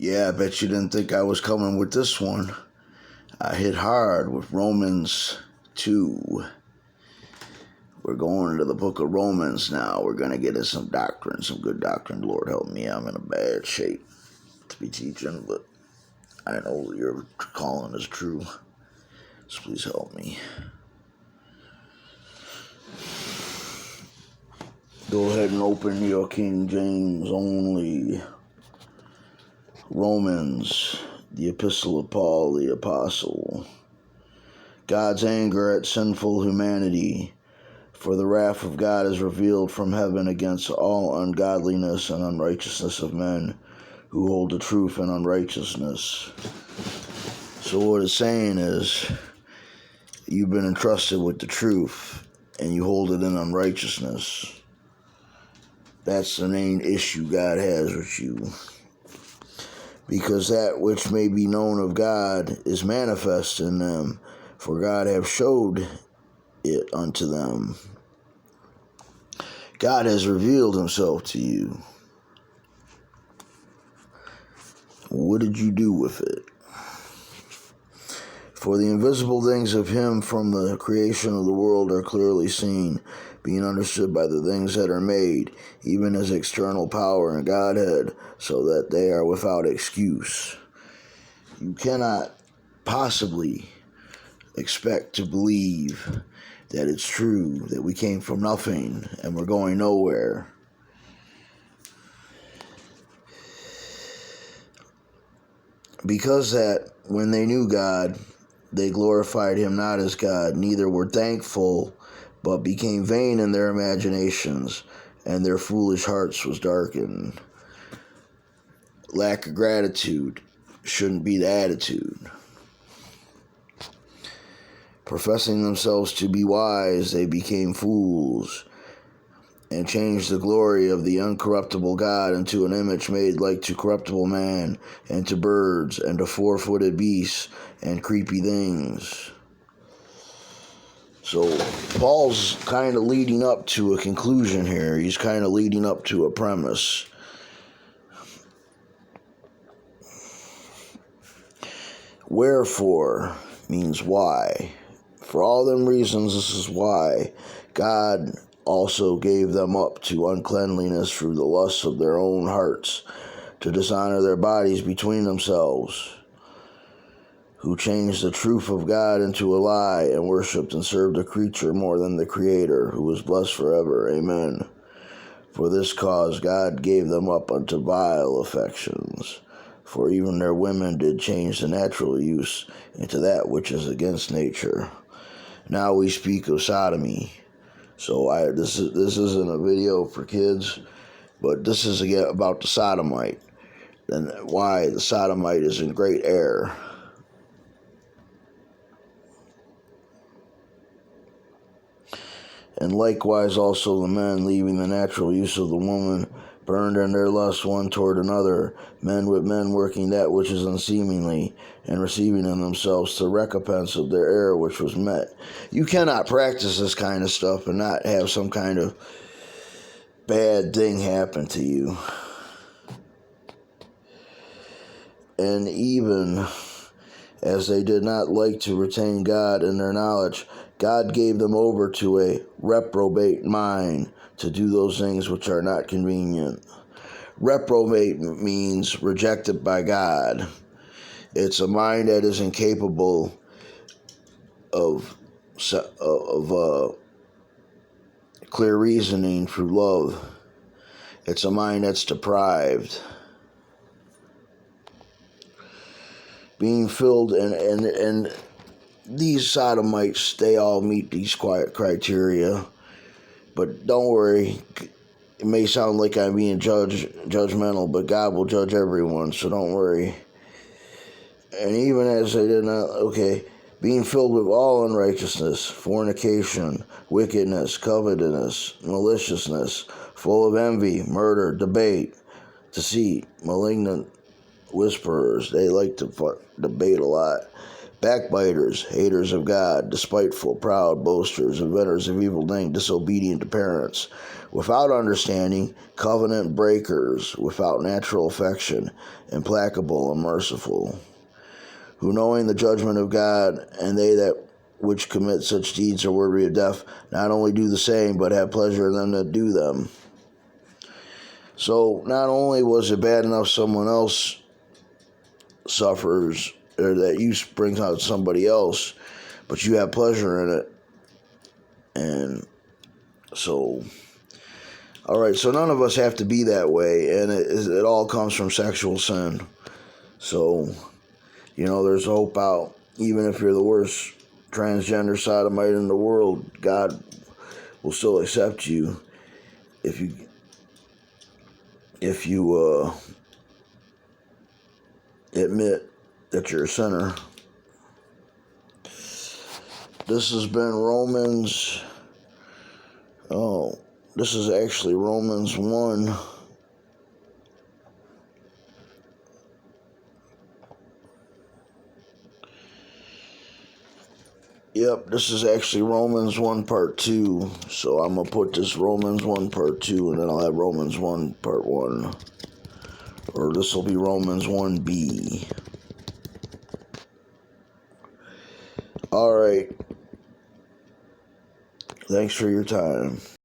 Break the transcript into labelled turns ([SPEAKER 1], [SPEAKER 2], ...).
[SPEAKER 1] Yeah, I bet you didn't think I was coming with this one. I hit hard with Romans 2. We're going into the book of Romans now. We're going to get into some doctrine, some good doctrine. Lord help me, I'm in a bad shape to be teaching, but I know your calling is true. So please help me. Go ahead and open your King James only. Romans, the epistle of Paul the apostle. God's anger at sinful humanity. For the wrath of God is revealed from heaven against all ungodliness and unrighteousness of men who hold the truth in unrighteousness. So what it's saying is, you've been entrusted with the truth and you hold it in unrighteousness. That's the main issue God has with you. Because that which may be known of God is manifest in them, for God hath showed it unto them. God has revealed himself to you. What did you do with it? For the invisible things of him from the creation of the world are clearly seen, being understood by the things that are made, even his external power and Godhead, so that they are without excuse. You cannot possibly expect to believe that it's true, that we came from nothing and we're going nowhere. Because that when they knew God, they glorified him not as God, neither were thankful, but became vain in their imaginations, and their foolish hearts was darkened. Lack of gratitude shouldn't be the attitude. Professing themselves to be wise, they became fools, and changed the glory of the uncorruptible God into an image made like to corruptible man, and to birds, and to four-footed beasts, and creepy things. So Paul's kind of leading up to a conclusion here. He's kind of leading up to a premise. Wherefore means why. For all them reasons, this is why God also gave them up to uncleanliness through the lusts of their own hearts, to dishonor their bodies between themselves, who changed the truth of God into a lie, and worshipped and served the creature more than the Creator, who is blessed forever. Amen. For this cause God gave them up unto vile affections. For even their women did change the natural use into that which is against nature. Now we speak of sodomy. So this isn't a video for kids, but this is again about the sodomite, and why the sodomite is in great error. And likewise also the men, leaving the natural use of the woman, burned in their lust one toward another, men with men working that which is unseemly, and receiving in themselves the recompense of their error which was met. You cannot practice this kind of stuff and not have some kind of bad thing happen to you. And even as they did not like to retain God in their knowledge, God gave them over to a reprobate mind to do those things which are not convenient. Reprobate means rejected by God. It's a mind that is incapable of clear reasoning through love. It's a mind that's deprived. Being filled, and these sodomites, they all meet these criteria. But don't worry, it may sound like I'm being judgmental, but God will judge everyone, so don't worry. And even as they did not, being filled with all unrighteousness, fornication, wickedness, covetousness, maliciousness, full of envy, murder, debate, deceit, malignant whisperers. They like to debate a lot. Backbiters, haters of God, despiteful, proud, boasters, inventors of evil things, disobedient to parents, without understanding, covenant breakers, without natural affection, implacable and merciful, who knowing the judgment of God, and they that which commit such deeds are worthy of death, not only do the same, but have pleasure in them that do them. So not only was it bad enough someone else suffers, or that you brings out somebody else, but you have pleasure in it. And so, all right, so none of us have to be that way, and it all comes from sexual sin. So, there's hope out. Even if you're the worst transgender sodomite in the world, God will still accept you if you admit that you're a sinner. This has been Romans. Oh, this is actually Romans 1. Yep, this is actually Romans 1 part 2. So I'm going to put this Romans 1 part 2, and then I'll have Romans 1 part 1. Or this will be Romans 1b. Alright. Thanks for your time.